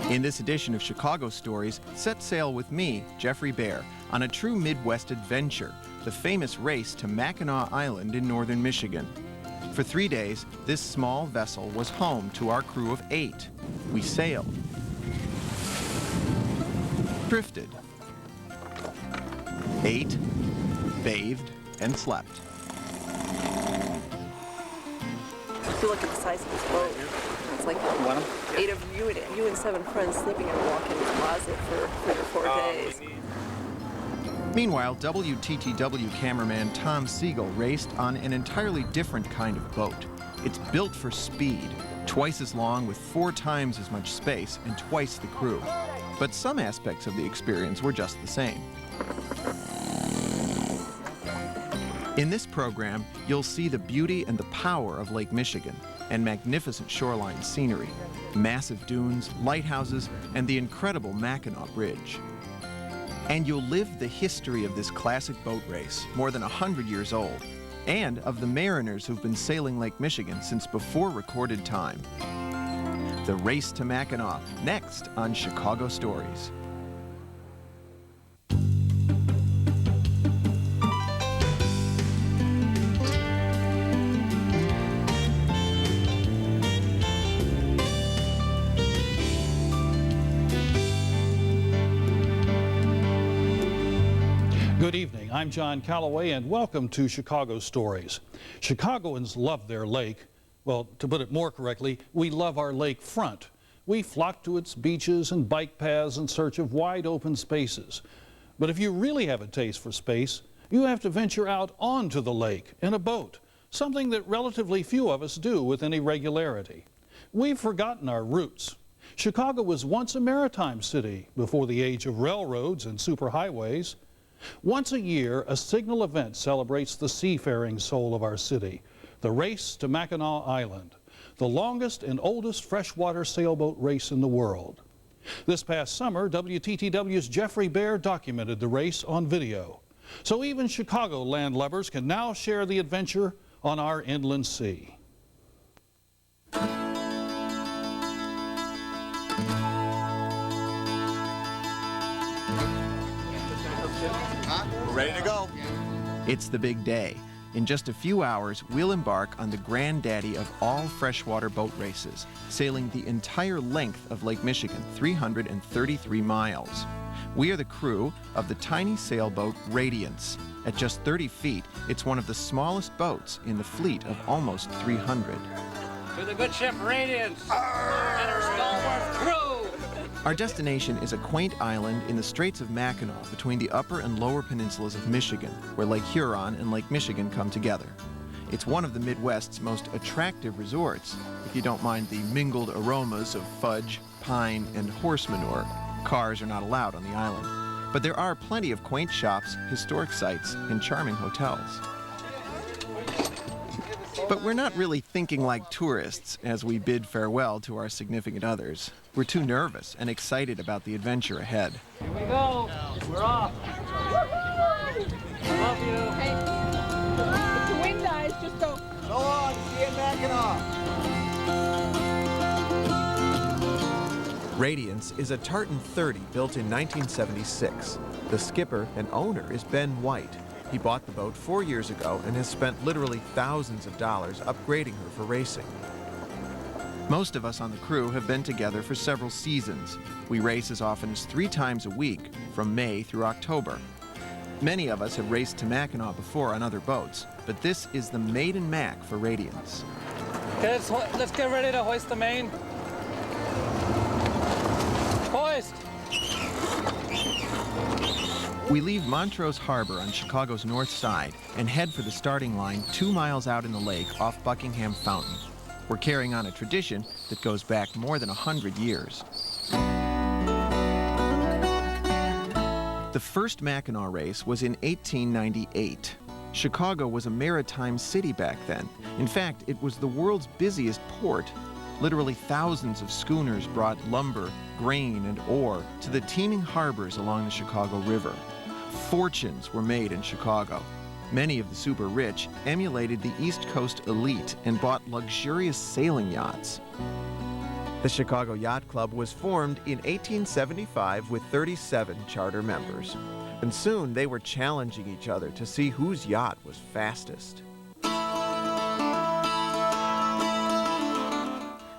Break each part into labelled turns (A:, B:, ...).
A: In this edition of Chicago Stories, set sail with me, Jeffrey Bear, on a true Midwest adventure, the famous race to Mackinac Island in northern Michigan. For 3 days, this small vessel was home to our crew of 8. We sailed, drifted, ate, bathed, and slept.
B: If you look at the size of this boat, it's like 8 of you and 7 friends sleeping in a walk-in closet for 3 or 4 days.
A: Meanwhile, WTTW cameraman Tom Siegel raced on an entirely different kind of boat. It's built for speed, twice as long with 4 times as much space and twice the crew. But some aspects of the experience were just the same. In this program, you'll see the beauty and the power of Lake Michigan and magnificent shoreline scenery, massive dunes, lighthouses, and the incredible Mackinac Bridge. And you'll live the history of this classic boat race, more than 100 years old, and of the mariners who've been sailing Lake Michigan since before recorded time. The Race to Mackinac, next on Chicago Stories.
C: Good evening, I'm John Calloway and welcome to Chicago Stories. Chicagoans love their lake. Well, to put it more correctly, we love our lakefront. We flock to its beaches and bike paths in search of wide open spaces. But if you really have a taste for space, you have to venture out onto the lake in a boat, something that relatively few of us do with any regularity. We've forgotten our roots. Chicago was once a maritime city before the age of railroads and superhighways. Once a year, a signal event celebrates the seafaring soul of our city, the Race to Mackinac Island, the longest and oldest freshwater sailboat race in the world. This past summer, WTTW's Jeffrey Bear documented the race on video. So even Chicagoland lovers can now share the adventure on our inland sea.
A: Ready to go. It's the big day. In just a few hours, we'll embark on the granddaddy of all freshwater boat races, sailing the entire length of Lake Michigan, 333 miles. We are the crew of the tiny sailboat Radiance. At just 30 feet, it's one of the smallest boats in the fleet of almost 300.
D: To the good ship Radiance and her stalwart crew.
A: Our destination is a quaint island in the Straits of Mackinac between the upper and lower peninsulas of Michigan, where Lake Huron and Lake Michigan come together. It's one of the Midwest's most attractive resorts, if you don't mind the mingled aromas of fudge, pine, and horse manure. Cars are not allowed on the island. But there are plenty of quaint shops, historic sites, and charming hotels. But we're not really thinking like tourists as we bid farewell to our significant others. We're too nervous and excited about the adventure ahead.
D: Here we go. We're off. Love you.
E: Hey, if the wind dies, just go.
F: So long, see you in Mackinac.
A: Radiance is a Tartan 30 built in 1976. The skipper and owner is Ben White. He bought the boat 4 years ago and has spent literally thousands of dollars upgrading her for racing. Most of us on the crew have been together for several seasons. We race as often as 3 times a week, from May through October. Many of us have raced to Mackinac before on other boats, but this is the maiden Mac for Radiance.
D: Okay, let's get ready to hoist the main. Hoist!
A: We leave Montrose Harbor on Chicago's north side and head for the starting line 2 miles out in the lake off Buckingham Fountain. We're carrying on a tradition that goes back more than 100 years. The first Mackinac race was in 1898. Chicago was a maritime city back then. In fact, it was the world's busiest port. Literally thousands of schooners brought lumber, grain, and ore to the teeming harbors along the Chicago River. Fortunes were made in Chicago. Many of the super rich emulated the East Coast elite and bought luxurious sailing yachts. The Chicago Yacht Club was formed in 1875 with 37 charter members. And soon they were challenging each other to see whose yacht was fastest.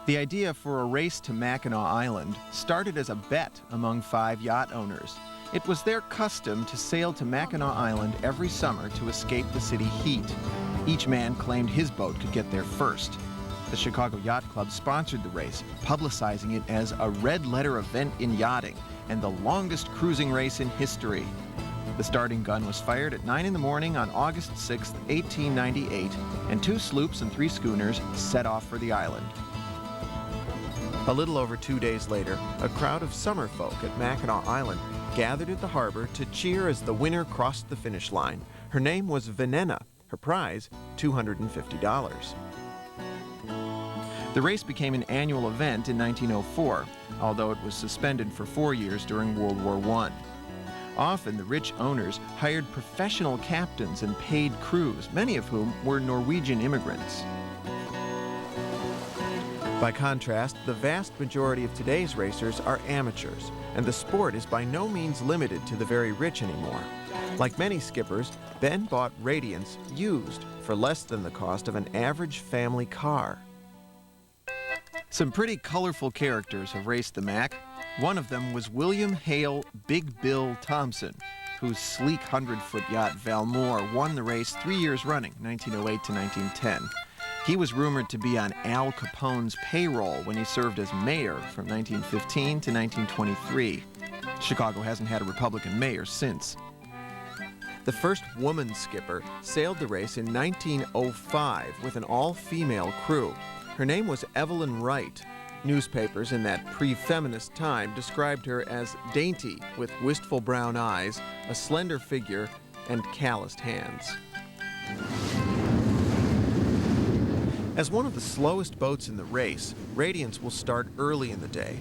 A: The idea for a race to Mackinac Island started as a bet among 5 yacht owners. It was their custom to sail to Mackinac Island every summer to escape the city heat. Each man claimed his boat could get there first. The Chicago Yacht Club sponsored the race, publicizing it as a red-letter event in yachting and the longest cruising race in history. The starting gun was fired at 9 in the morning on August 6, 1898, and 2 sloops and 3 schooners set off for the island. A little over 2 days later, a crowd of summer folk at Mackinac Island gathered at the harbor to cheer as the winner crossed the finish line. Her name was Venena. Her prize, $250. The race became an annual event in 1904, although it was suspended for 4 years during World War I. Often, the rich owners hired professional captains and paid crews, many of whom were Norwegian immigrants. By contrast, the vast majority of today's racers are amateurs, and the sport is by no means limited to the very rich anymore. Like many skippers, Ben bought Radiance used for less than the cost of an average family car. Some pretty colorful characters have raced the Mac. One of them was William Hale Big Bill Thompson, whose sleek 100-foot yacht Valmore won the race 3 years running, 1908 to 1910. He was rumored to be on Al Capone's payroll when he served as mayor from 1915 to 1923. Chicago hasn't had a Republican mayor since. The first woman skipper sailed the race in 1905 with an all-female crew. Her name was Evelyn Wright. Newspapers in that pre-feminist time described her as dainty, with wistful brown eyes, a slender figure, and calloused hands. As one of the slowest boats in the race, Radiance will start early in the day.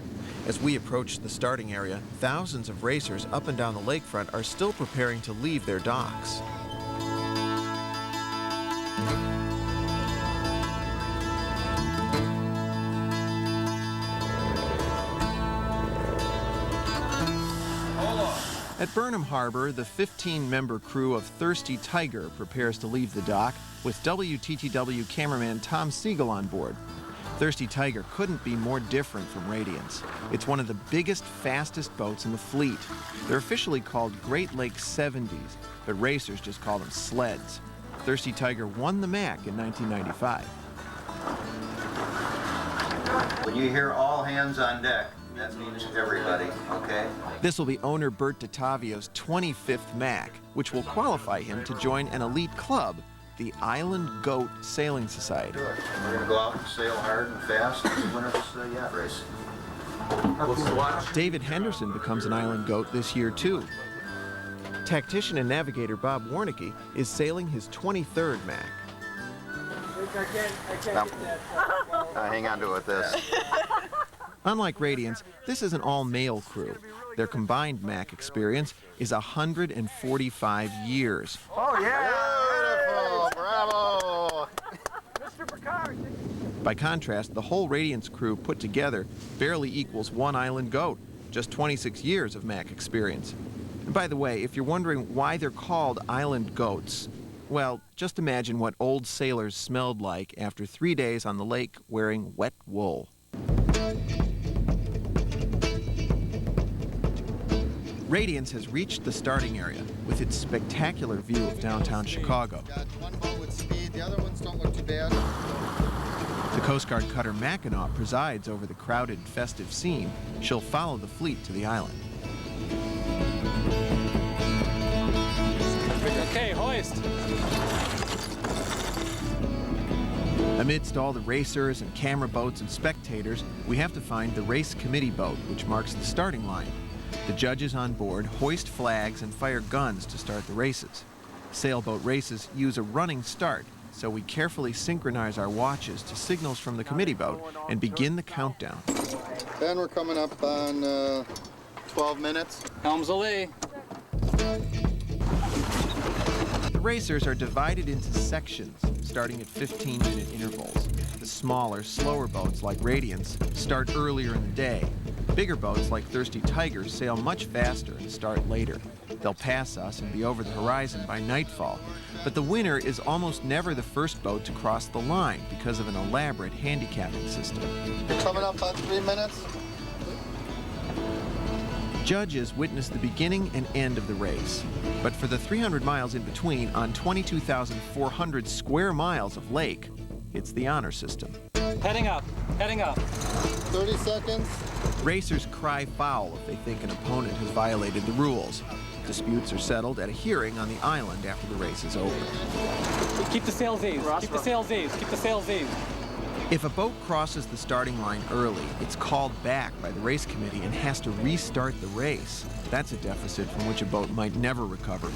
A: As we approach the starting area, thousands of racers up and down the lakefront are still preparing to leave their docks. At Burnham Harbor, the 15-member crew of Thirsty Tiger prepares to leave the dock with WTTW cameraman Tom Siegel on board. Thirsty Tiger couldn't be more different from Radiance. It's one of the biggest, fastest boats in the fleet. They're officially called Great Lakes 70s, but racers just call them sleds. Thirsty Tiger won the MAC in 1995.
G: When you hear all hands on deck, that means everybody, okay?
A: This will be owner Bert DeTavio's 25th MAC, which will qualify him to join an elite club, the Island Goat Sailing Society.
G: We're going to go out and sail hard and fast and win this yacht race.
A: David Henderson becomes an Island Goat this year, too. Tactician and navigator Bob Warnicki is sailing his 23rd MAC.
G: Hang on to it, this.
A: Unlike Radiance, this is an all-male crew. Their combined MAC experience is 145 years.
G: Oh, yeah! Beautiful! Bravo!
F: Mr. Picard.
A: By contrast, the whole Radiance crew put together barely equals one Island Goat, just 26 years of MAC experience. And by the way, if you're wondering why they're called Island Goats, well, just imagine what old sailors smelled like after 3 days on the lake wearing wet wool. Radiance has reached the starting area with its spectacular view of downtown Chicago.
H: One boat with speed, the other ones don't look too bad.
A: The Coast Guard cutter Mackinac presides over the crowded, festive scene. She'll follow the fleet to the island.
D: Okay, hoist.
A: Amidst all the racers and camera boats and spectators, we have to find the race committee boat, which marks the starting line. The judges on board hoist flags and fire guns to start the races. Sailboat races use a running start, so we carefully synchronize our watches to signals from the committee boat and begin the countdown.
H: Ben, we're coming up on 12 minutes.
D: Helms alee.
A: The racers are divided into sections, starting at 15-minute intervals. The the smaller, slower boats like Radiance start earlier in the day. Bigger boats like Thirsty Tigers sail much faster and start later. They'll pass us and be over the horizon by nightfall. But the winner is almost never the first boat to cross the line because of an elaborate handicapping system.
H: You're coming up on 3 minutes.
A: Judges witness the beginning and end of the race. But for the 300 miles in between, on 22,400 square miles of lake, it's the honor system.
D: Heading up, heading up.
H: 30 seconds.
A: Racers cry foul if they think an opponent has violated the rules. Disputes are settled at a hearing on the island after the race is over.
D: Keep the sails eased, keep the sails eased, keep the sails eased.
A: If a boat crosses the starting line early, it's called back by the race committee and has to restart the race. That's a deficit from which a boat might never recover.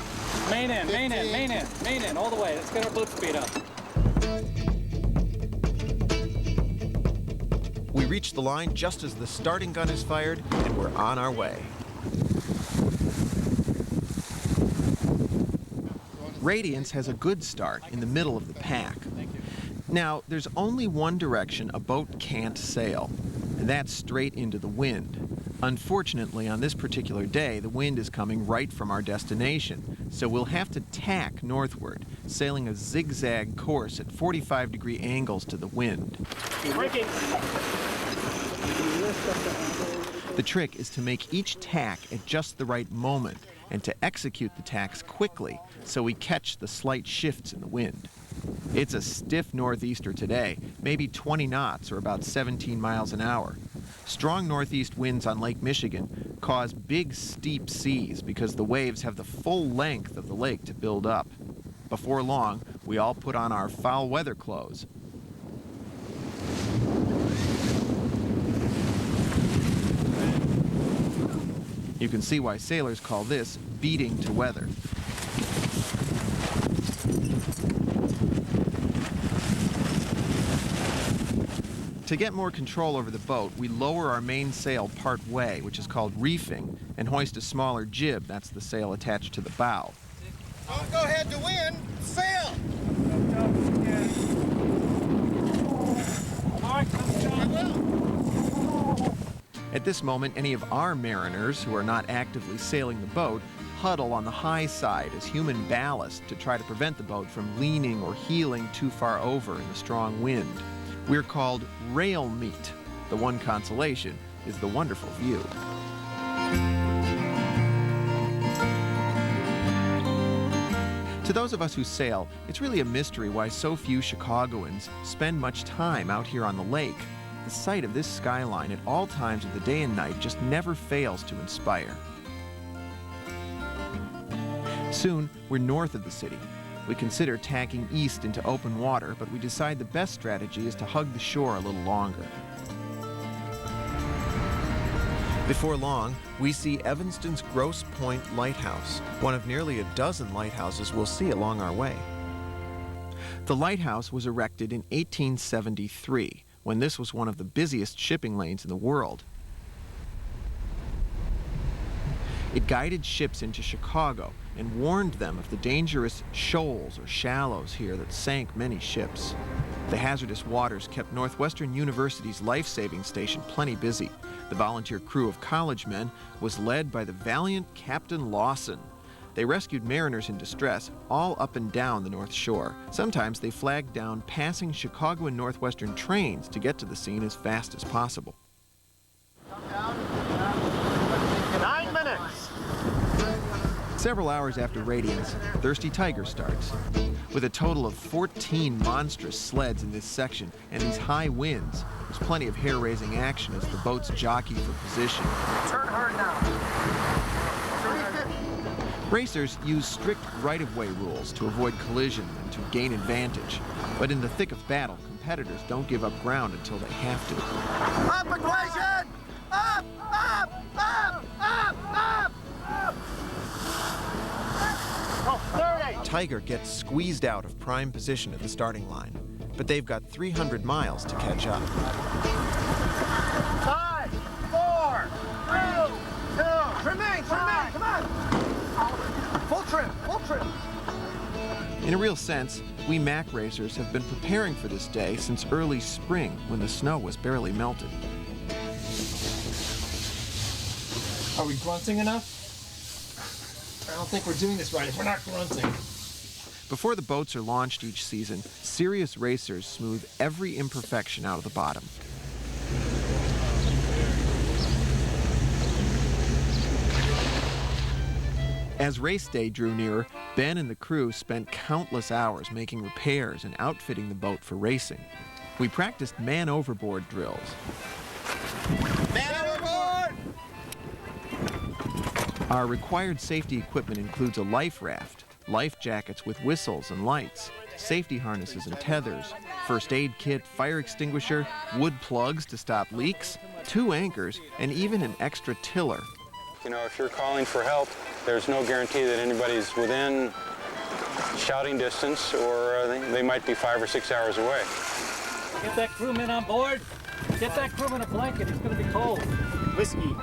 D: Main in, main in, main in, main in, all the way. Let's get our boat speed up.
A: We reach the line just as the starting gun is fired, and we're on our way. Radiance has a good start in the middle of the pack. Now, there's only one direction a boat can't sail, and that's straight into the wind. Unfortunately, on this particular day, the wind is coming right from our destination, so we'll have to tack northward, sailing a zigzag course at 45-degree angles to the wind. The trick is to make each tack at just the right moment and to execute the tacks quickly so we catch the slight shifts in the wind. It's a stiff northeaster today, maybe 20 knots or about 17 miles an hour. Strong northeast winds on Lake Michigan cause big, steep seas because the waves have the full length of the lake to build up. Before long, we all put on our foul weather clothes. You can see why sailors call this beating to weather. To get more control over the boat, we lower our mainsail part way, which is called reefing, and hoist a smaller jib, that's the sail attached to the bow.
F: Don't go ahead to win. Sail. All right,
A: At this moment, any of our mariners who are not actively sailing the boat huddle on the high side as human ballast to try to prevent the boat from leaning or heeling too far over in the strong wind. We're called rail meat. The one consolation is the wonderful view. To those of us who sail, it's really a mystery why so few Chicagoans spend much time out here on the lake. The sight of this skyline at all times of the day and night just never fails to inspire. Soon, we're north of the city. We consider tacking east into open water, but we decide the best strategy is to hug the shore a little longer. Before long, we see Evanston's Grosse Pointe Lighthouse, one of nearly a dozen lighthouses we'll see along our way. The lighthouse was erected in 1873, when this was one of the busiest shipping lanes in the world. It guided ships into Chicago and warned them of the dangerous shoals or shallows here that sank many ships. The hazardous waters kept Northwestern University's life-saving station plenty busy. The volunteer crew of college men was led by the valiant Captain Lawson. They rescued mariners in distress all up and down the North Shore. Sometimes they flagged down passing Chicago and Northwestern trains to get to the scene as fast as possible.
F: 9 minutes.
A: Several hours after Radiance, Thirsty Tiger starts. With a total of 14 monstrous sleds in this section and these high winds, there's plenty of hair-raising action as the boats jockey for position.
F: Turn hard now. 350.
A: Racers use strict right-of-way rules to avoid collision and to gain advantage. But in the thick of battle, competitors don't give up ground until they have to.
F: Up equation! Up! Up! Up! Up! Up! Up! Oh, 30!
A: Tiger gets squeezed out of prime position at the starting line, but they've got 300 miles to catch up.
F: 5, 4, 3, 2, remain, come on! Full trim, full trim.
A: In a real sense, We Mac racers have been preparing for this day since early spring when the snow was barely melted.
F: Are we grunting enough? I don't think we're doing this right if we're not grunting.
A: Before the boats are launched each season, serious racers smooth every imperfection out of the bottom. As race day drew nearer, Ben and the crew spent countless hours making repairs and outfitting the boat for racing. We practiced man overboard drills.
F: Man overboard!
A: Our required safety equipment includes a life raft, life jackets with whistles and lights, safety harnesses and tethers, first aid kit, fire extinguisher, wood plugs to stop leaks, 2 anchors, and even an extra tiller.
I: You know, if you're calling for help, there's no guarantee that anybody's within shouting distance, or they might be 5 or 6 hours away.
D: Get that crewman on board. Get that crewman a blanket. It's going to be cold.
F: Whiskey.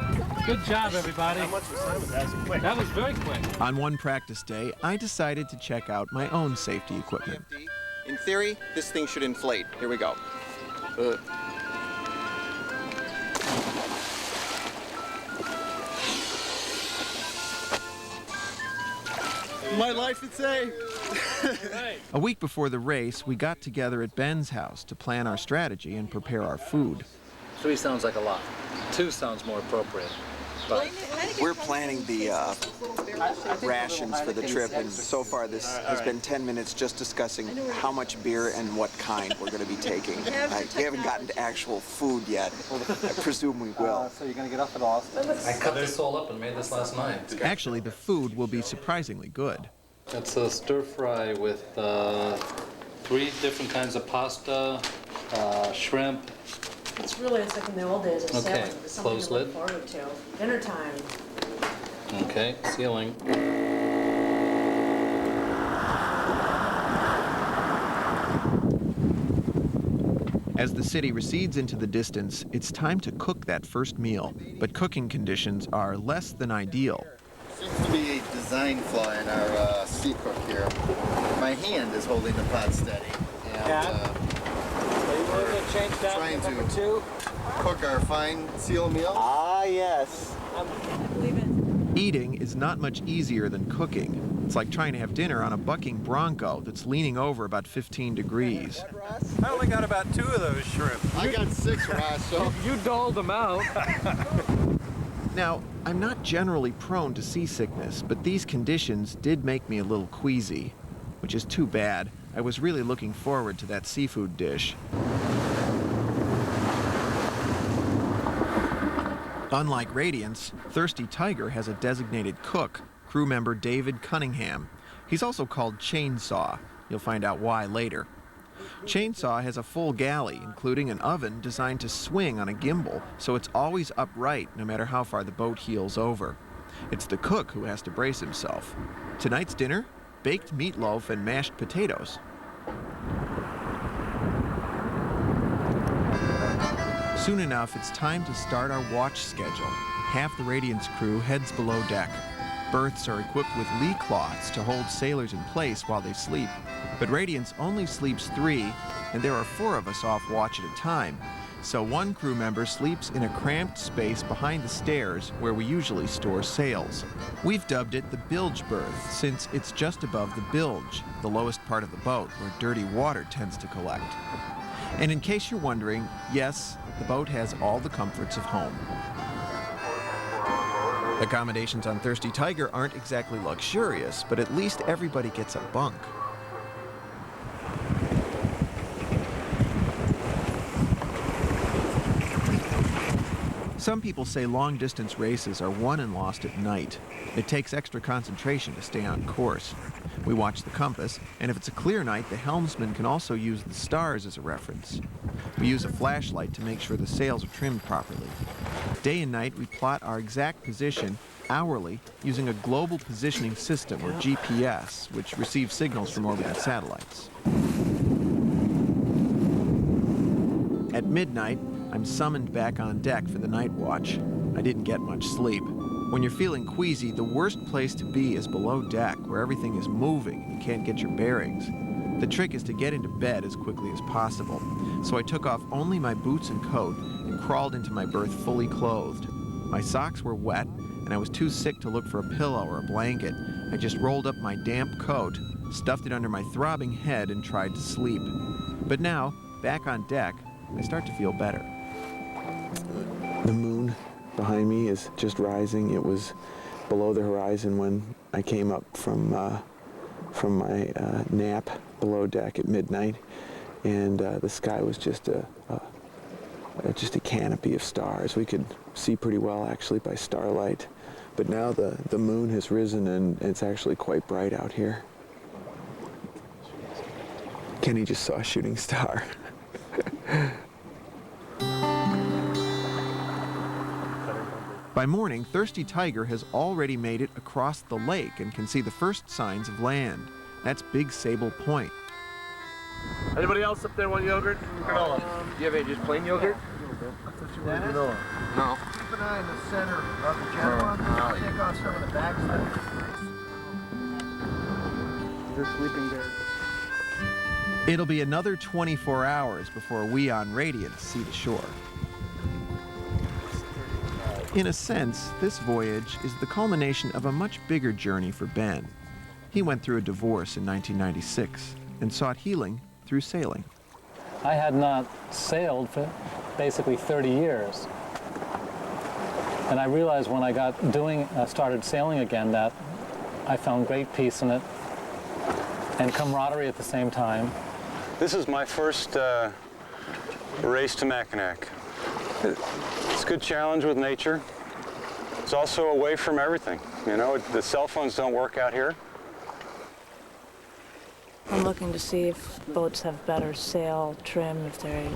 D: Good job, everybody.
F: How much was that? Was that quick?
D: That was very quick.
A: On one practice day, I decided to check out my own safety equipment. In theory, this thing should inflate. Here we go.
F: My life is safe.
A: A week before the race, we got together at Ben's house to plan our strategy and prepare our food.
J: 3 sounds like a lot. 2 sounds more appropriate. But
K: we're planning the rations for the trip, and so far this has been 10 minutes just discussing how much beer and what kind we're going to be taking. We haven't gotten to actual food yet. I presume we will.
J: So you're going to get up at Austin? I cut this all up and made this last night.
A: Actually, the food will be surprisingly good.
J: It's a stir fry with 3 different kinds of pasta, shrimp.
L: It's really, it's like in the old days of sailing.
J: Okay,
L: It's something
J: close
L: to look
J: lid.
L: forward to. Dinner time.
J: Okay, sealing.
A: As the city recedes into the distance, it's time to cook that first meal. But cooking conditions are less than ideal.
H: Seems to be a design flaw in our sea cook here. My hand is holding the pot steady. And, trying to cook our fine seal meal.
K: Ah, yes.
A: Eating is not much easier than cooking. It's like trying to have dinner on a bucking bronco that's leaning over about 15 degrees.
F: I only got about 2 of those shrimp.
H: I got 6, Ross, so...
J: You doled them out.
A: Now, I'm not generally prone to seasickness, but these conditions did make me a little queasy, which is too bad. I was really looking forward to that seafood dish. Unlike Radiance, Thirsty Tiger has a designated cook, crew member David Cunningham. He's also called Chainsaw. You'll find out why later. Chainsaw has a full galley, including an oven designed to swing on a gimbal, so it's always upright no matter how far the boat heels over. It's the cook who has to brace himself. Tonight's dinner? Baked meatloaf and mashed potatoes. Soon enough, it's time to start our watch schedule. Half the Radiance crew heads below deck. Berths are equipped with lee cloths to hold sailors in place while they sleep. But Radiance only sleeps 3, and there are 4 of us off watch at a time. So one crew member sleeps in a cramped space behind the stairs where we usually store sails. We've dubbed it the bilge berth since it's just above the bilge, the lowest part of the boat where dirty water tends to collect. And in case you're wondering, yes, the boat has all the comforts of home. Accommodations on Thirsty Tiger aren't exactly luxurious, but at least everybody gets a bunk. Some people say long-distance races are won and lost at night. It takes extra concentration to stay on course. We watch the compass, and if it's a clear night, the helmsman can also use the stars as a reference. We use a flashlight to make sure the sails are trimmed properly. Day and night, we plot our exact position hourly using a global positioning system, or GPS, which receives signals from orbiting satellites. At midnight, I'm summoned back on deck for the night watch. I didn't get much sleep. When you're feeling queasy, the worst place to be is below deck, where everything is moving and you can't get your bearings. The trick is to get into bed as quickly as possible, so I took off only my boots and coat and crawled into my berth fully clothed. My socks were wet, and I was too sick to look for a pillow or a blanket. I just rolled up my damp coat, stuffed it under my throbbing head, and tried to sleep. But now, back on deck, I start to feel better. The moon behind me is just rising. It was below the horizon when I came up from my nap below deck at midnight, and the sky was just a canopy of stars. We could see pretty well actually by starlight, but now the moon has risen and it's actually quite bright out here. Kenny just saw a shooting star. By morning, Thirsty Tiger has already made it across the lake and can see the first signs of land. That's Big Sable Point.
D: Anybody else up there want yogurt? Granola.
F: Do you have any just plain yogurt?
D: Granola.
F: No.
H: Keep an eye in the center of the gentleman. Take off some of the back stuff.
F: Just sleeping there.
A: It'll be another 24 hours before we on Radiant see the shore. In a sense, this voyage is the culmination of a much bigger journey for Ben. He went through a divorce in 1996 and sought healing through sailing.
J: I had not sailed for basically 30 years. And I realized when I started sailing again that I found great peace in it and camaraderie at the same time.
I: This is my first race to Mackinac. It's a good challenge with nature. It's also away from everything. You know, the cell phones don't work out here.
L: I'm looking to see if boats have better sail trim, if they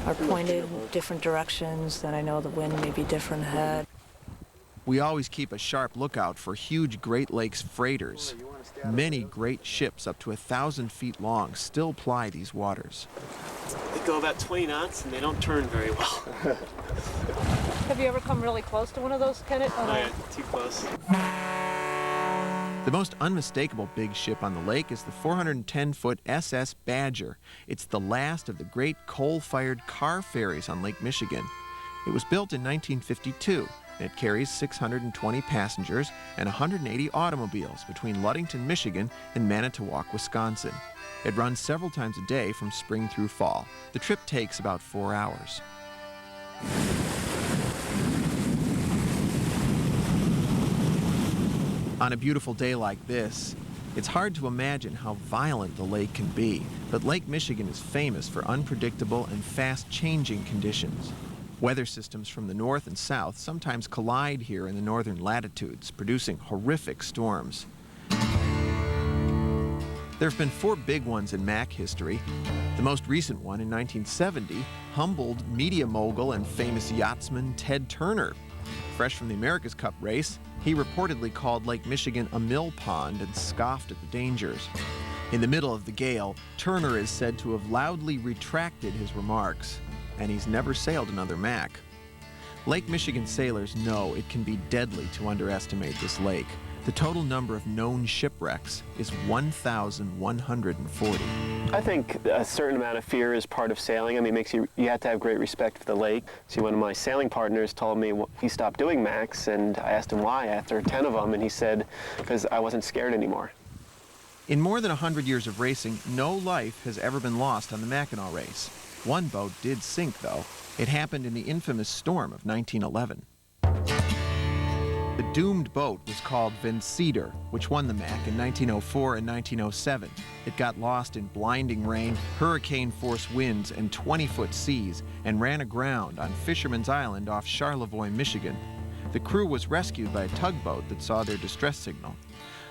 L: are pointed in different directions, then I know the wind may be different ahead.
A: We always keep a sharp lookout for huge Great Lakes freighters. Many great ships up to 1,000 feet long still ply these waters.
D: They go about 20 knots and they don't turn very well.
L: Have you ever come really close to one of those, Kenneth?
D: Oh, yeah, too close.
A: The most unmistakable big ship on the lake is the 410-foot SS Badger. It's the last of the great coal-fired car ferries on Lake Michigan. It was built in 1952. It carries 620 passengers and 180 automobiles between Ludington, Michigan and Manitowoc, Wisconsin. It runs several times a day from spring through fall. The trip takes about 4 hours. On a beautiful day like this, it's hard to imagine how violent the lake can be, but Lake Michigan is famous for unpredictable and fast-changing conditions. Weather systems from the north and south sometimes collide here in the northern latitudes, producing horrific storms. There have been 4 big ones in Mac history. The most recent one in 1970 humbled media mogul and famous yachtsman Ted Turner. Fresh from the America's Cup race, he reportedly called Lake Michigan a mill pond and scoffed at the dangers. In the middle of the gale, Turner is said to have loudly retracted his remarks, and he's never sailed another Mac. Lake Michigan sailors know it can be deadly to underestimate this lake. The total number of known shipwrecks is 1,140.
M: I think a certain amount of fear is part of sailing. I mean, it makes you have to have great respect for the lake. See, one of my sailing partners told me he stopped doing Macs, and I asked him why after 10 of them, and he said, because I wasn't scared anymore.
A: In more than 100 years of racing, no life has ever been lost on the Mackinac race. One boat did sink, though. It happened in the infamous storm of 1911. The doomed boat was called Vencedor, which won the Mac in 1904 and 1907. It got lost in blinding rain, hurricane-force winds, and 20-foot seas, and ran aground on Fisherman's Island off Charlevoix, Michigan. The crew was rescued by a tugboat that saw their distress signal.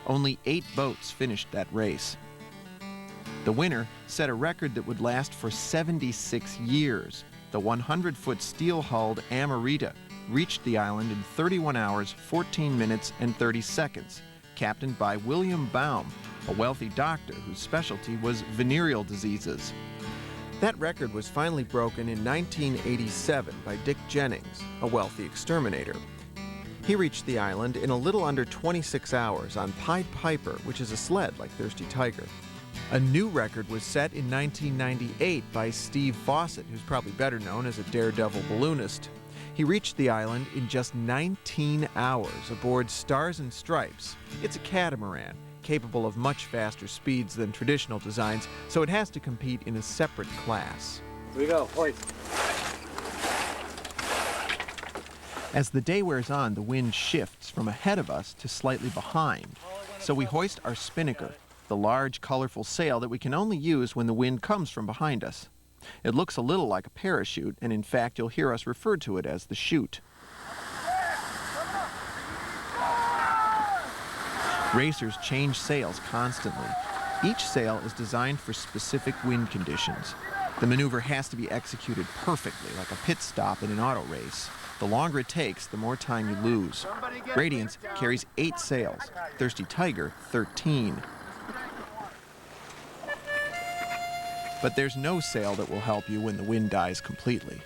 A: Only 8 boats finished that race. The winner set a record that would last for 76 years. The 100-foot steel-hulled Amarita reached the island in 31 hours, 14 minutes, and 30 seconds, captained by William Baum, a wealthy doctor whose specialty was venereal diseases. That record was finally broken in 1987 by Dick Jennings, a wealthy exterminator. He reached the island in a little under 26 hours on Pied Piper, which is a sled like Thirsty Tiger. A new record was set in 1998 by Steve Fawcett, who's probably better known as a daredevil balloonist. He reached the island in just 19 hours aboard Stars and Stripes. It's a catamaran, capable of much faster speeds than traditional designs, so it has to compete in a separate class.
D: Here we go, hoist.
A: As the day wears on, the wind shifts from ahead of us to slightly behind. So we hoist our spinnaker, the large, colorful sail that we can only use when the wind comes from behind us. It looks a little like a parachute, and in fact, you'll hear us refer to it as the chute. Racers change sails constantly. Each sail is designed for specific wind conditions. The maneuver has to be executed perfectly, like a pit stop in an auto race. The longer it takes, the more time you lose. Radiance carries 8 sails, Thirsty Tiger 13. But there's no sail that will help you when the wind dies completely.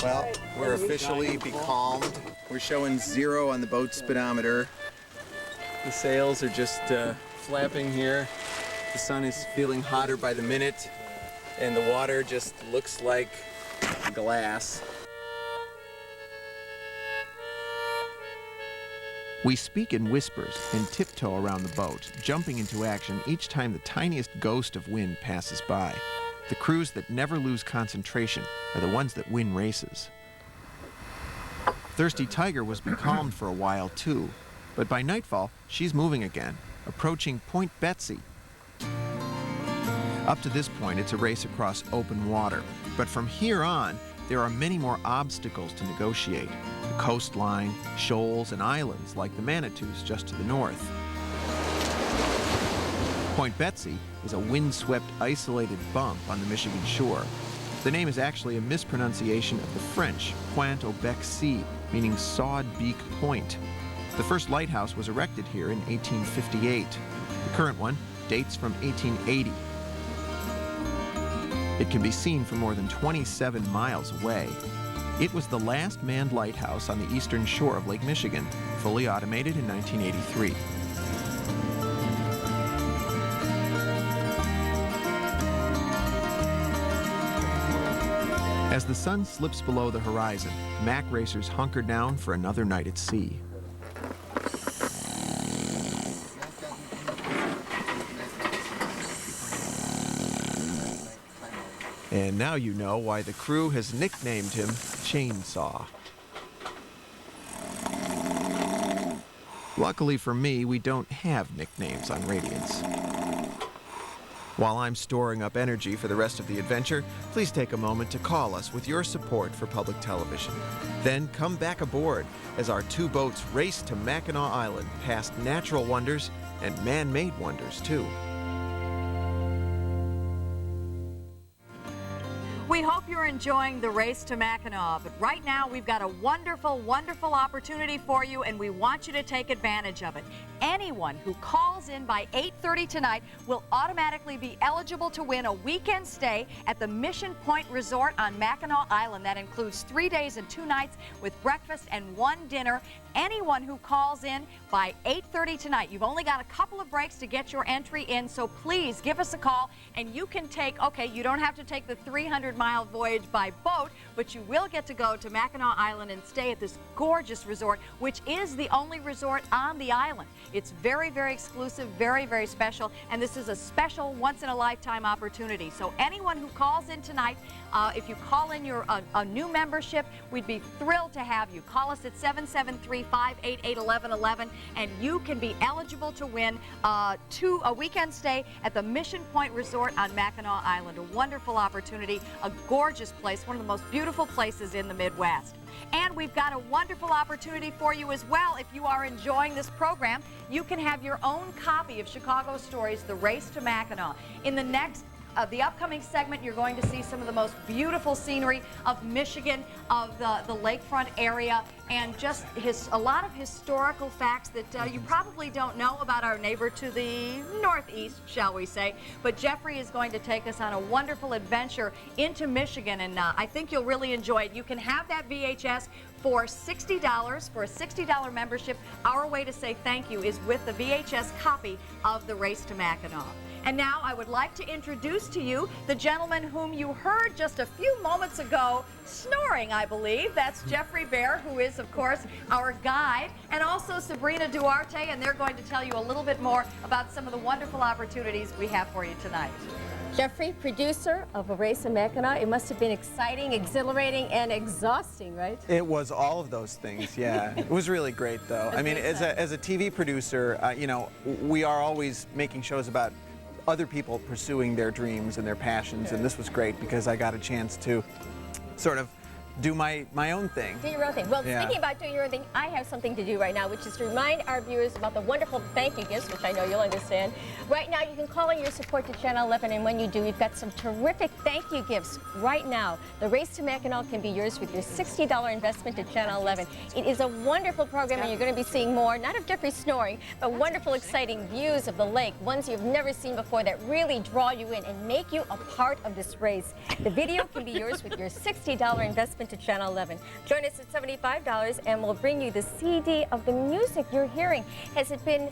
K: Well, we're officially becalmed. We're showing 0 on the boat speedometer. The sails are just flapping here. The sun is feeling hotter by the minute, and the water just looks like glass.
A: We speak in whispers and tiptoe around the boat, jumping into action each time the tiniest ghost of wind passes by. The crews that never lose concentration are the ones that win races. Thirsty Tiger was becalmed for a while too, but by nightfall, she's moving again, approaching Point Betsy. Up to this point, it's a race across open water, but from here on, there are many more obstacles to negotiate. The coastline, shoals, and islands like the Manitous just to the north. Point Betsy is a windswept, isolated bump on the Michigan shore. The name is actually a mispronunciation of the French Pointe au Bec Sea, meaning Sawed Beak Point. The first lighthouse was erected here in 1858. The current one dates from 1880. It can be seen from more than 27 miles away. It was the last manned lighthouse on the eastern shore of Lake Michigan, fully automated in 1983. As the sun slips below the horizon, Mack racers hunker down for another night at sea. And now you know why the crew has nicknamed him Chainsaw. Luckily for me, we don't have nicknames on Radiance. While I'm storing up energy for the rest of the adventure, please take a moment to call us with your support for public television. Then come back aboard as our 2 boats race to Mackinac Island past natural wonders and man-made wonders, too.
N: We hope you're enjoying the race to Mackinac, but right now we've got a wonderful, wonderful opportunity for you, and we want you to take advantage of it. Anyone who calls in by 8:30 tonight will automatically be eligible to win a weekend stay at the Mission Point Resort on Mackinac Island. That includes 3 days and 2 nights with breakfast and 1 dinner. Anyone who calls in by 8:30 tonight, you've only got a couple of breaks to get your entry in, so please give us a call, and you can take, okay, you don't have to take the 300-mile voyage by boat, but you will get to go to Mackinac Island and stay at this gorgeous resort, which is the only resort on the island. It's very, very exclusive, very, very special, and this is a special once-in-a-lifetime opportunity. So anyone who calls in tonight, if you call in a new membership, we'd be thrilled to have you. Call us at 773-588-1111, and you can be eligible to win a weekend stay at the Mission Point Resort on Mackinac Island. A wonderful opportunity, a gorgeous place, one of the most beautiful places in the Midwest. And we've got a wonderful opportunity for you as well. If you are enjoying this program, you can have your own copy of Chicago Stories, The Race to Mackinac. In the next the upcoming segment, you're going to see some of the most beautiful scenery of Michigan, of the lakefront area, and just a lot of historical facts that you probably don't know about our neighbor to the northeast, shall we say. But Jeffrey is going to take us on a wonderful adventure into Michigan, and I think you'll really enjoy it. You can have that VHS for $60 for a $60 membership. Our way to say thank you is with the VHS copy of The Race to Mackinac. And now I would like to introduce to you the gentleman whom you heard just a few moments ago snoring, I believe. That's Jeffrey Bear, who is, of course, our guide, and also Sabrina Duarte, and they're going to tell you a little bit more about some of the wonderful opportunities we have for you tonight.
O: Jeffrey, producer of A Race to Mackinac. It must have been exciting, exhilarating, and exhausting, right?
K: It was all of those things, yeah. It was really great, though. I mean, as a TV producer, you know, we are always making shows about other people pursuing their dreams and their passions, and this was great because I got a chance to sort of do my own thing.
O: Do your own thing. Well, speaking about doing your own thing, I have something to do right now, which is to remind our viewers about the wonderful thank you gifts, which I know you'll understand. Right now, you can call in your support to Channel 11, and when you do, we've got some terrific thank you gifts right now. The Race to Mackinac can be yours with your $60 investment to Channel 11. It is a wonderful program, and you're going to be seeing more, not of Jeffrey snoring, but wonderful, exciting views of the lake, ones you've never seen before that really draw you in and make you a part of this race. The video can be yours with your $60 investment to Channel 11. Join us at $75 and we'll bring you the CD of the music you're hearing. Has it been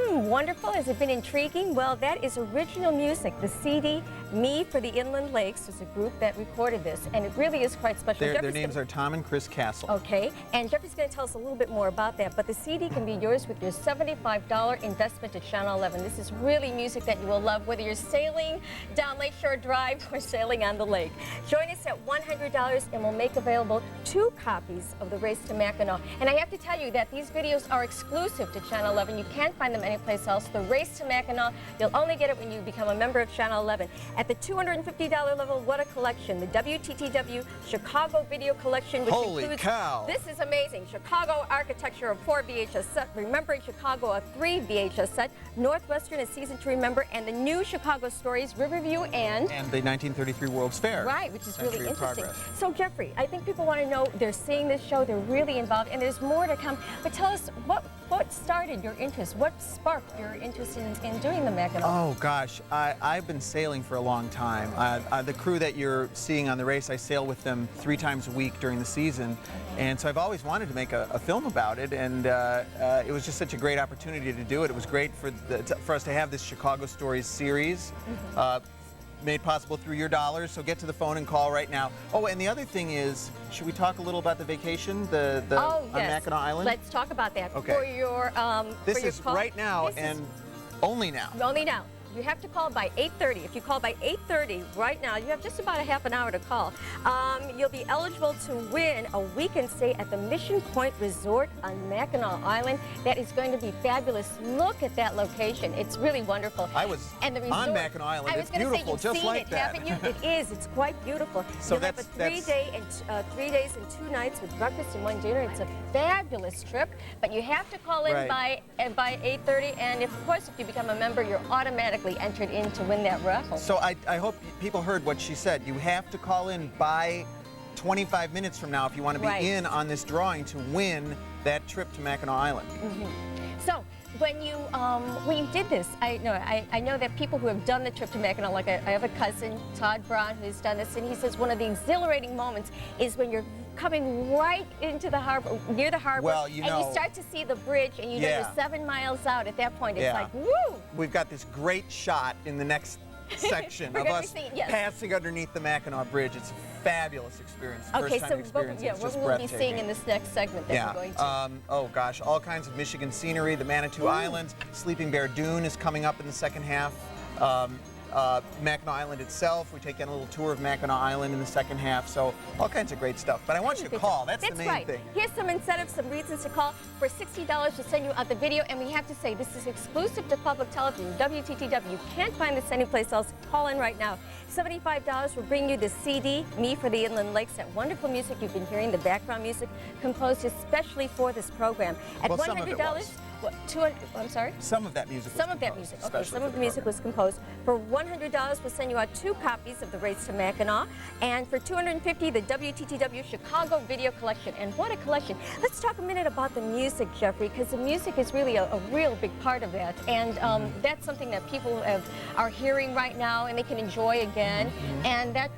O: wonderful? Has it been intriguing? Well, that is original music. The CD, Me for the Inland Lakes, was a group that recorded this, and it really is quite special.
K: Their names are Tom and Chris Castle.
O: Okay, and Jeffrey's going to tell us a little bit more about that, but the CD can be yours with your $75 investment to Channel 11. This is really music that you will love, whether you're sailing down Lakeshore Drive or sailing on the lake. Join us at $100 and we'll make available 2 copies of The Race to Mackinac. And I have to tell you that these videos are exclusive to Channel 11. You can't find them anyplace else. The Race to Mackinac, you'll only get it when you become a member of Channel 11. At the $250 level, what a collection. The WTTW Chicago Video Collection, which includes...
K: cow!
O: This is amazing. Chicago Architecture, a 4 VHS set. Remembering Chicago, a 3 VHS set. Northwestern, a Season to Remember, and the new Chicago Stories, Riverview, and
K: the 1933 World's Fair.
O: Right, which is really interesting. So, Jeffrey, I think people want to know, they're seeing this show, they're really involved, and there's more to come. But tell us, what started your interest? What sparked your interest in doing the Mackinac?
K: Oh, gosh. I've been sailing for a long time. The crew that you're seeing on the race, I sail with them 3 times a week during the season. And so I've always wanted to make a film about it, and it was just such a great opportunity to do it. It was great for us to have this Chicago Stories series. Made possible through your dollars, so get to the phone and call right now. Oh, and the other thing is, should we talk a little about the vacation, on Mackinac Island?
O: Let's talk about that.
K: Okay.
O: For your
K: this
O: for your
K: is
O: call.
K: right now and only now.
O: Only now. You have to call by 8:30. If you call by 8:30 right now, you have just about a half an hour to call. You'll be eligible to win a weekend stay at the Mission Point Resort on Mackinac Island. That is going to be fabulous. Look at that location. It's really wonderful.
K: I was
O: on Mackinac Island.
K: It's beautiful, just like that.
O: Haven't you? It is. It's quite beautiful.
K: So
O: you'll have a 3 days and 2 nights with breakfast and 1 dinner. It's a fabulous trip, but you have to call in by 8:30, and of course, if you become a member, you're automatically entered in to win that raffle.
K: So I hope people heard what she said. You have to call in by 25 minutes from now if you want to be in on this drawing to win that trip to Mackinac Island.
O: So when you did this, I know that people who have done the trip to Mackinac, like I have a cousin, Todd Brown, who's done this, and he says one of the exhilarating moments is when you're coming right into the harbor, near the harbor, and you start to see the bridge, and you know you're 7 miles out. At that point, it's like, woo!
K: We've got this great shot in the next section of us passing underneath the Mackinac Bridge. It's a fabulous experience.
O: Okay, so what will we be seeing in this next segment that we're going to?
K: Oh gosh, all kinds of Michigan scenery, the Manitou Islands, Sleeping Bear Dune is coming up in the second half. Mackinac Island itself, we take in a little tour of Mackinac Island in the second half, so all kinds of great stuff. But I want you to call, that's the main thing.
O: Here's some incentives, some reasons to call. For $60 to send you out the video, and we have to say this is exclusive to public television, WTTW. You can't find this anyplace else. Call in right now. $75 will bring you the CD, Me for the Inland Lakes, that wonderful music you've been hearing, the background music composed especially for this program. At $100, I'm sorry?
K: Some of that music was
O: Some of that music. Okay, some of the music was composed. For $100, we'll send you out 2 copies of The Race to Mackinac, and for $250, the WTTW Chicago Video Collection. And what a collection. Let's talk a minute about the music, Jeffrey, because the music is really a real big part of that. And that's something that people are hearing right now and they can enjoy again. And that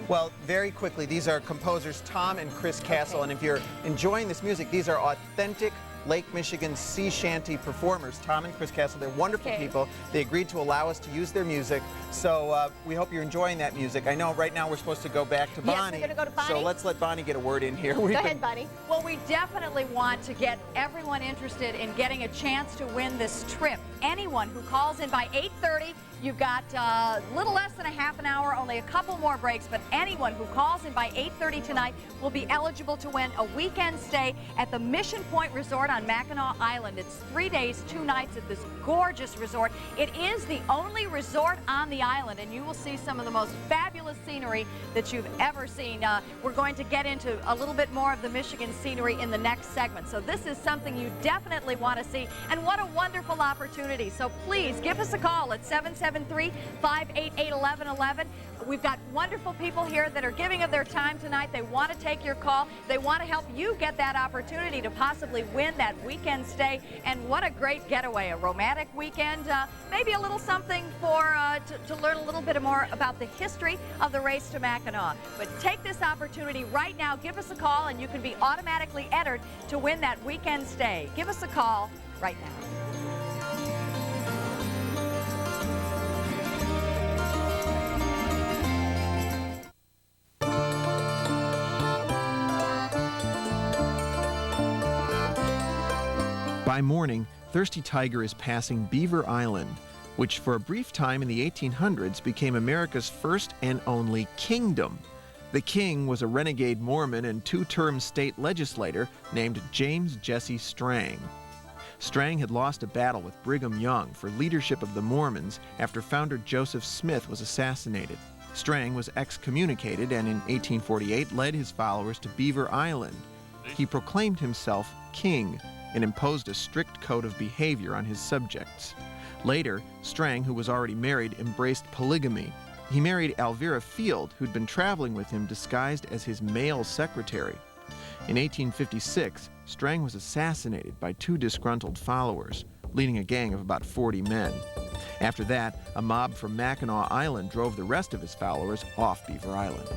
K: Well, very quickly, these are composers Tom and Chris Castle, and if you're enjoying this music, these are authentic Lake Michigan sea shanty performers, Tom and Chris Castle. They're wonderful people. They agreed to allow us to use their music, so we hope you're enjoying that music. I know right now we're supposed to go back to Bonnie.
N: Yes, we're going to go to Bonnie.
K: So let's let Bonnie get a word in here.
O: Go ahead, Bonnie.
N: Well, we definitely want to get everyone interested in getting a chance to win this trip. Anyone who calls in by 8:30, you've got a little less than a half an hour, only a couple more breaks, but anyone who calls in by 8:30 tonight will be eligible to win a weekend stay at the Mission Point Resort on Mackinac Island. It's 3 days, 2 nights at this gorgeous resort. It is the only resort on the island, and you will see some of the most fabulous scenery that you've ever seen. We're going to get into a little bit more of the Michigan scenery in the next segment, so this is something you definitely want to see, and what a wonderful opportunity. So please give us a call at 773-588-1111. We've got wonderful people here that are giving of their time tonight. They want to take your call. They want to help you get that opportunity to possibly win that weekend stay. And what a great getaway, a romantic weekend, maybe a little something for to learn a little bit more about the history of the Race to Mackinac. But take this opportunity right now. Give us a call and you can be automatically entered to win that weekend stay. Give us a call right now.
A: By morning, Thirsty Tiger is passing Beaver Island, which for a brief time in the 1800s became America's first and only kingdom. The king was a renegade Mormon and 2-term state legislator named James Jesse Strang. Strang had lost a battle with Brigham Young for leadership of the Mormons after founder Joseph Smith was assassinated. Strang was excommunicated and in 1848 led his followers to Beaver Island. He proclaimed himself king and imposed a strict code of behavior on his subjects. Later, Strang, who was already married, embraced polygamy. He married Alvira Field, who'd been traveling with him disguised as his male secretary. In 1856, Strang was assassinated by 2 disgruntled followers, leading a gang of about 40 men. After that, a mob from Mackinac Island drove the rest of his followers off Beaver Island.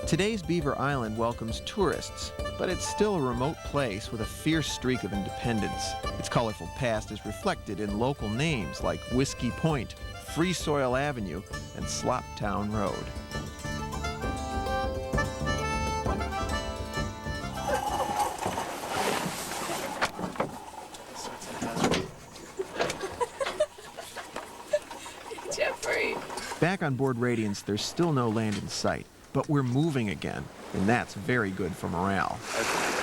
A: Today's Beaver Island welcomes tourists, but it's still a remote place with a fierce streak of independence. Its colorful past is reflected in local names like Whiskey Point, Free Soil Avenue, and Sloptown Road.
B: Jeffrey!
A: Back on board Radiance, there's still no land in sight. But we're moving again, and that's very good for morale.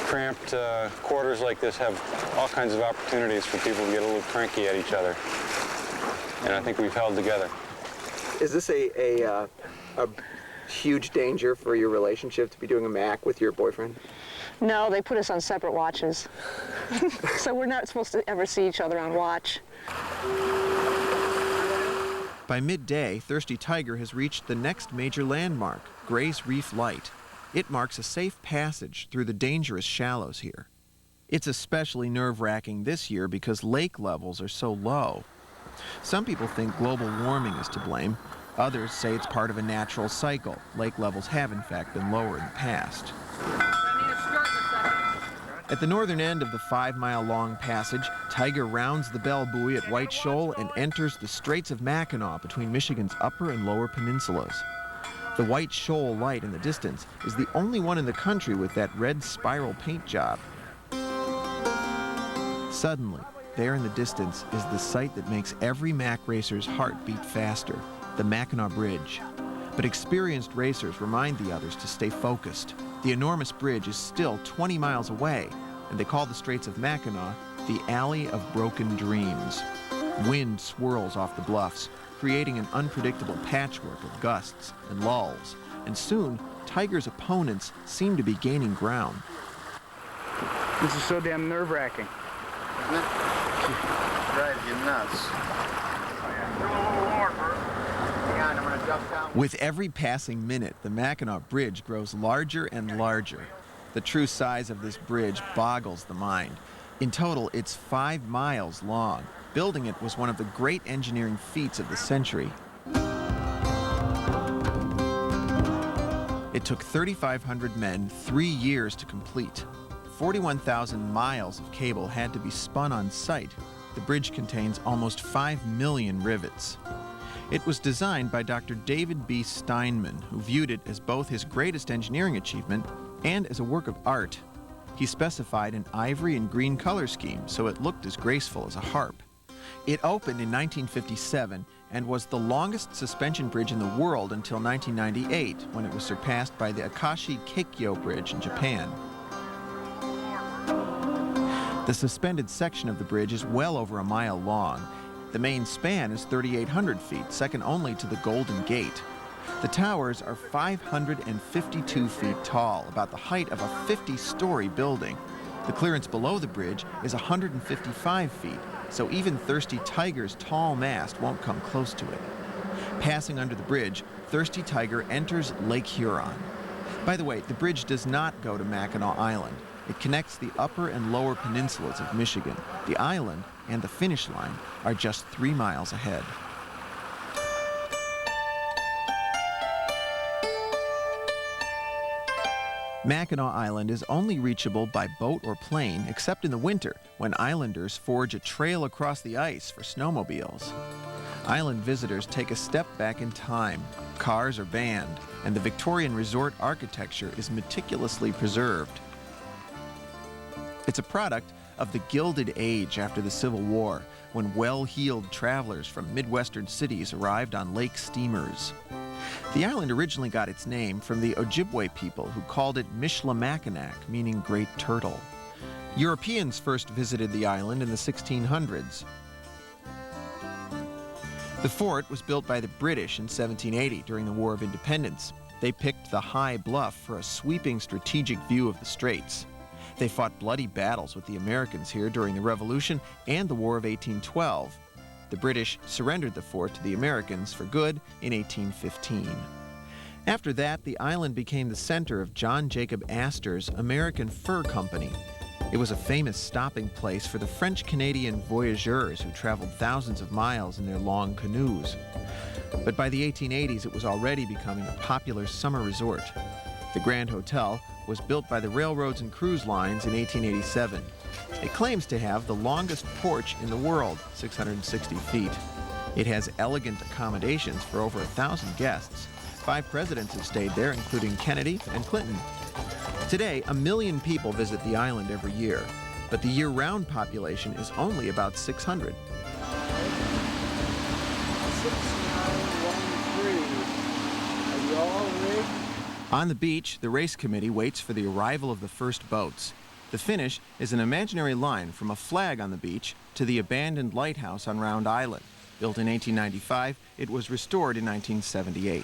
I: Cramped quarters like this have all kinds of opportunities for people to get a little cranky at each other. And I think we've held together.
K: Is this a huge danger for your relationship to be doing a MAC with your boyfriend?
P: No, they put us on separate watches. So we're not supposed to ever see each other on watch.
A: By midday, Thirsty Tiger has reached the next major landmark, Gray's Reef Light. It marks a safe passage through the dangerous shallows here. It's especially nerve-wracking this year because lake levels are so low. Some people think global warming is to blame. Others say it's part of a natural cycle. Lake levels have, in fact, been lower in the past. At the northern end of the 5-mile-long passage, Tiger rounds the bell buoy at White Shoal and enters the Straits of Mackinac between Michigan's upper and lower peninsulas. The White Shoal light in the distance is the only one in the country with that red spiral paint job. Suddenly, there in the distance is the sight that makes every Mac racer's heart beat faster, the Mackinac Bridge. But experienced racers remind the others to stay focused. The enormous bridge is still 20 miles away, and they call the Straits of Mackinac the Alley of Broken Dreams. Wind swirls off the bluffs, creating an unpredictable patchwork of gusts and lulls, and soon, Tiger's opponents seem to be gaining ground.
Q: This is so damn nerve-wracking.
H: isn't it? Drives you nuts. Hang on, I'm gonna jump down.
A: With every passing minute, the Mackinac Bridge grows larger and larger. The true size of this bridge boggles the mind. In total, it's 5 miles long. Building it was one of the great engineering feats of the century. It took 3,500 men 3 years to complete. 41,000 miles of cable had to be spun on site. The bridge contains almost 5 million rivets. It was designed by Dr. David B. Steinman, who viewed it as both his greatest engineering achievement and as a work of art. He specified an ivory and green color scheme so it looked as graceful as a harp. It opened in 1957 and was the longest suspension bridge in the world until 1998, when it was surpassed by the Akashi Keikyo Bridge in Japan. The suspended section of the bridge is well over a mile long. The main span is 3,800 feet, second only to the Golden Gate. The towers are 552 feet tall, about the height of a 50-story building. The clearance below the bridge is 155 feet, so even Thirsty Tiger's tall mast won't come close to it. Passing under the bridge, Thirsty Tiger enters Lake Huron. By the way, the bridge does not go to Mackinac Island. It connects the upper and lower peninsulas of Michigan. The island and the finish line are just 3 miles ahead. Mackinac Island is only reachable by boat or plane, except in the winter, when islanders forge a trail across the ice for snowmobiles. Island visitors take a step back in time. Cars are banned, and the Victorian resort architecture is meticulously preserved. It's a product of the Gilded Age after the Civil War, when well-heeled travelers from Midwestern cities arrived on lake steamers. The island originally got its name from the Ojibwe people, who called it Michilimackinac, meaning Great Turtle. Europeans first visited the island in the 1600s. The fort was built by the British in 1780 during the War of Independence. They picked the high bluff for a sweeping strategic view of the straits. They fought bloody battles with the Americans here during the Revolution and the War of 1812. The British surrendered the fort to the Americans for good in 1815. After that, the island became the center of John Jacob Astor's American Fur Company. It was a famous stopping place for the French-Canadian voyageurs who traveled thousands of miles in their long canoes. But by the 1880s, it was already becoming a popular summer resort. The Grand Hotel was built by the railroads and cruise lines in 1887. It claims to have the longest porch in the world, 660 feet. It has elegant accommodations for over 1,000 guests. 5 presidents have stayed there, including Kennedy and Clinton. Today, 1 million people visit the island every year, but the year-round population is only about 600. On the beach, the race committee waits for the arrival of the first boats. The finish is an imaginary line from a flag on the beach to the abandoned lighthouse on Round Island. Built in 1895, it was restored in 1978.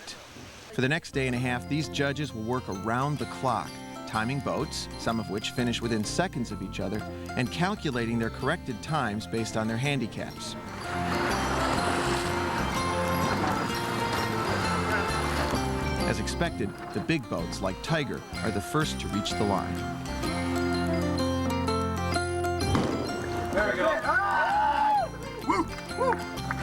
A: For the next day and a half, these judges will work around the clock, timing boats, some of which finish within seconds of each other, and calculating their corrected times based on their handicaps. As expected, the big boats, like Tiger, are the first to reach the line.
D: There we go.
H: Woo! Woo!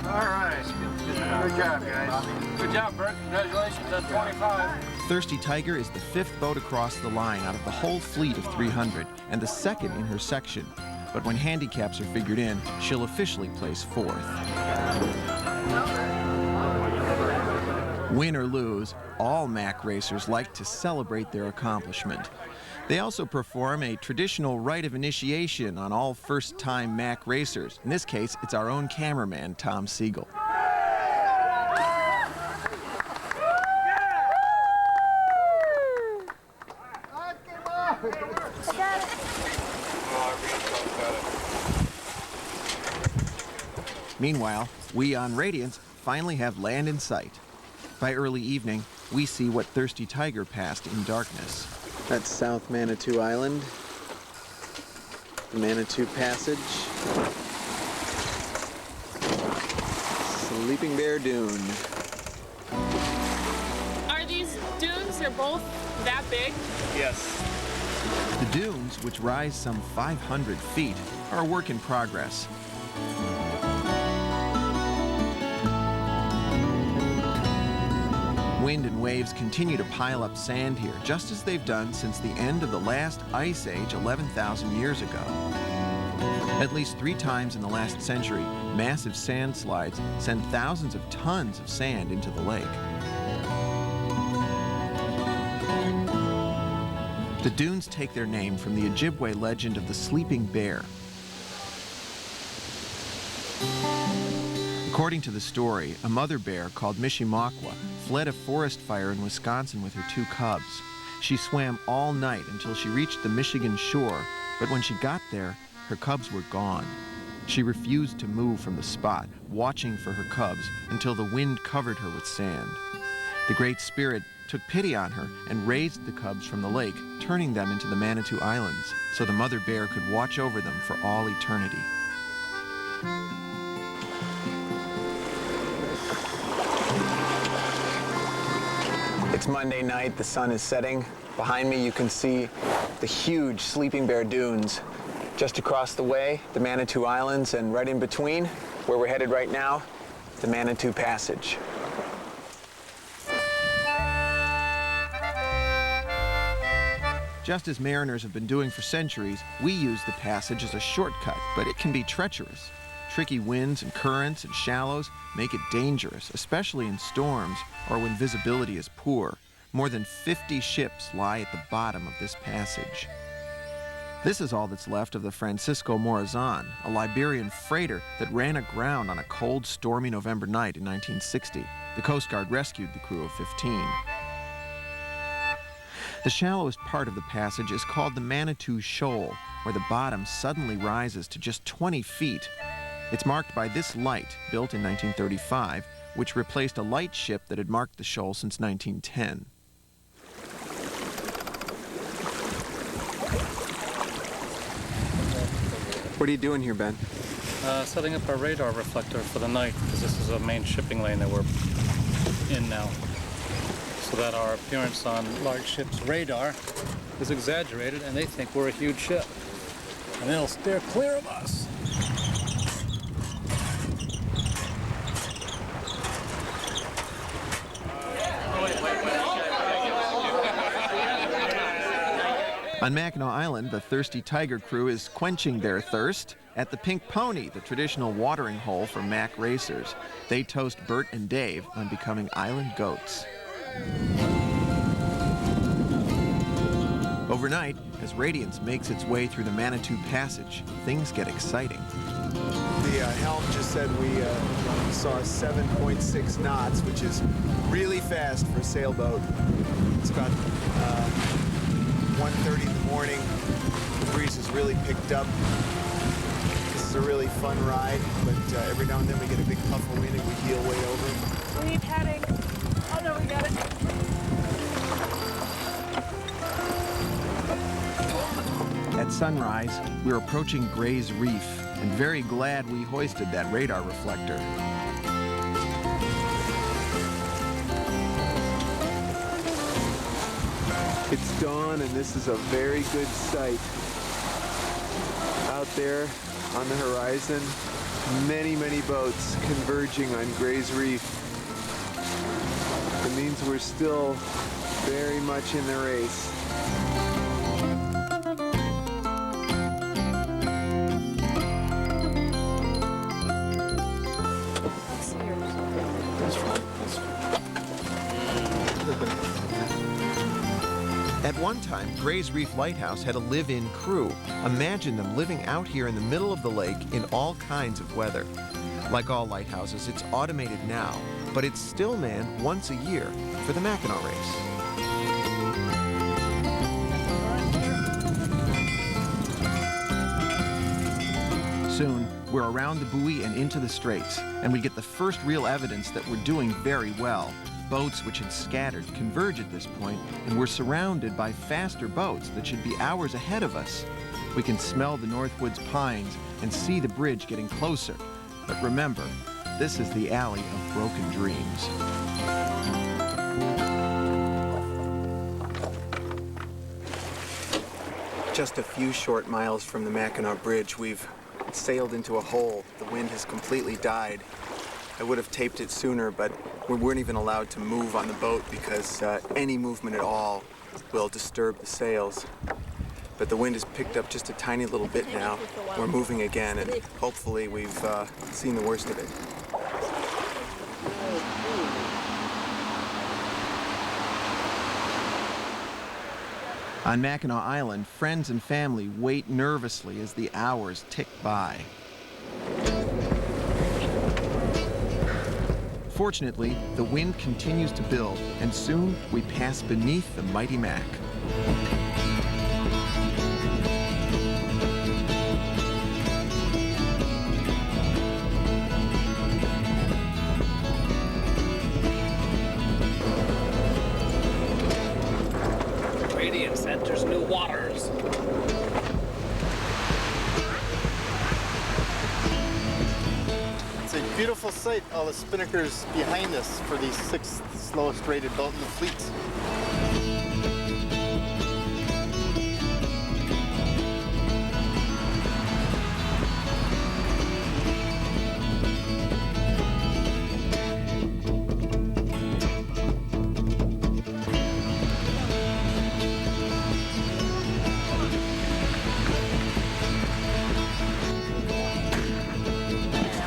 H: All right. Good job, guys.
D: Good job, Bert. Congratulations on 25.
A: Thirsty Tiger is the 5th boat across the line out of the whole fleet of 300, and the 2nd in her section. But when handicaps are figured in, she'll officially place 4th. Win or lose, all Mack racers like to celebrate their accomplishment. They also perform a traditional rite of initiation on all first-time Mack racers. In this case, it's our own cameraman, Tom Siegel. Meanwhile, we on Radiance finally have land in sight. By early evening, we see what Thirsty Tiger passed in darkness. That's South Manitou Island.
K: Manitou Passage. Sleeping Bear Dune.
E: Are these dunes, they're both that big?
F: Yes.
A: The dunes, which rise some 500 feet, are a work in progress. Wind and waves continue to pile up sand here, just as they've done since the end of the last ice age 11,000 years ago. At least 3 times in the last century, massive sandslides send thousands of tons of sand into the lake. The dunes take their name from the Ojibwe legend of the sleeping bear. According to the story, a mother bear called Mishimaqua fled a forest fire in Wisconsin with her 2 cubs. She swam all night until she reached the Michigan shore, but when she got there, her cubs were gone. She refused to move from the spot, watching for her cubs until the wind covered her with sand. The Great Spirit took pity on her and raised the cubs from the lake, turning them into the Manitou Islands, so the mother bear could watch over them for all eternity. It's Monday night, the sun is setting. Behind me you can see the huge Sleeping Bear Dunes. Just across the way, the Manitou Islands, and right in between, where we're headed right now, the Manitou Passage. Just as mariners have been doing for centuries, we use the passage as a shortcut, but it can be treacherous. Tricky winds and currents and shallows make it dangerous, especially in storms or when visibility is poor. More than 50 ships lie at the bottom of this passage. This is all that's left of the Francisco Morazan, a Liberian freighter that ran aground on a cold, stormy November night in 1960. The Coast Guard rescued the crew of 15. The shallowest part of the passage is called the Manitou Shoal, where the bottom suddenly rises to just 20 feet. It's marked by this light, built in 1935, which replaced a lightship that had marked the shoal since 1910. What are you doing here, Ben?
J: Setting up our radar reflector for the night, because this is a main shipping lane that we're in now, so that our appearance on large ships' radar is exaggerated and they think we're a huge ship, and they'll steer clear of us.
A: On Mackinac Island, the Thirsty Tiger crew is quenching their thirst at the Pink Pony, the traditional watering hole for Mack racers. They toast Bert and Dave on becoming island goats. Overnight, as Radiance makes its way through the Manitou Passage, things get exciting.
K: The helm just said we saw 7.6 knots, which is really fast for a sailboat. It's about 1:30 in the morning. The breeze has really picked up. This is a really fun ride, but every now and then we get a big puff of wind and we heel way over.
E: Lead heading. Oh no, we got it.
A: At sunrise, we're approaching Gray's Reef, and very glad we hoisted that radar reflector.
K: It's dawn, and this is a very good sight. Out there on the horizon, many, many boats converging on Gray's Reef. It means we're still very much in the race.
A: At one time, Gray's Reef Lighthouse had a live-in crew. Imagine them living out here in the middle of the lake in all kinds of weather. Like all lighthouses, it's automated now, but it's still manned once a year for the Mackinac race. Soon, we're around the buoy and into the straits, and we get the first real evidence that we're doing very well. Boats which had scattered converge at this point, and we're surrounded by faster boats that should be hours ahead of us. We can smell the Northwoods pines and see the bridge getting closer. But remember, this is the Alley of Broken Dreams. Just a few short miles from the Mackinac Bridge, we've sailed into a hole. The wind has completely died. I would have taped it sooner, but we weren't even allowed to move on the boat because any movement at all will disturb the sails. But the wind has picked up just a tiny little bit now. We're moving again, and hopefully we've seen the worst of it. On Mackinac Island, friends and family wait nervously as the hours tick by. Fortunately, the wind continues to build, and soon we pass beneath the mighty Mac.
D: Radiance enters new waters.
H: It's a beautiful sight, all the spinnakers behind us for the 6th slowest rated boat in the fleet.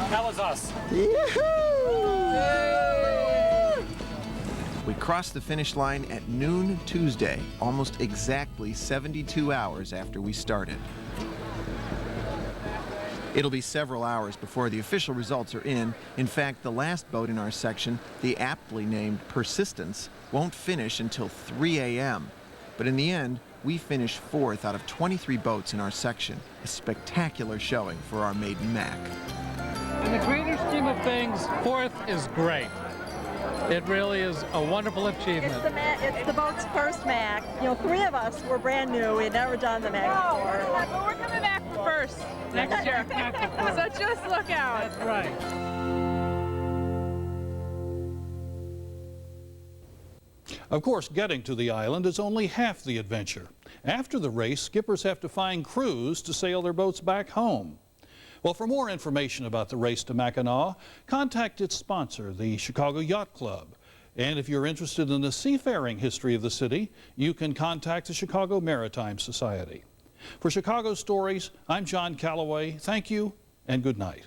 D: That was us.
A: We crossed the finish line at noon Tuesday, almost exactly 72 hours after we started. It'll be several hours before the official results are in. In fact, the last boat in our section, the aptly named Persistence, won't finish until 3 a.m. But in the end, we finished 4th out of 23 boats in our section, a spectacular showing for our maiden Mac.
Q: In the greater scheme of things, 4th is great. It really is a wonderful achievement.
B: It's the boat's first Mac. You know, 3 of us were brand new. We had never done the Mac before.
E: But we're coming back for first next year. So just look out.
Q: That's right.
C: Of course, getting to the island is only half the adventure. After the race, skippers have to find crews to sail their boats back home. Well, for more information about the Race to Mackinac, contact its sponsor, the Chicago Yacht Club. And if you're interested in the seafaring history of the city, you can contact the Chicago Maritime Society. For Chicago Stories, I'm John Callaway. Thank you and good night.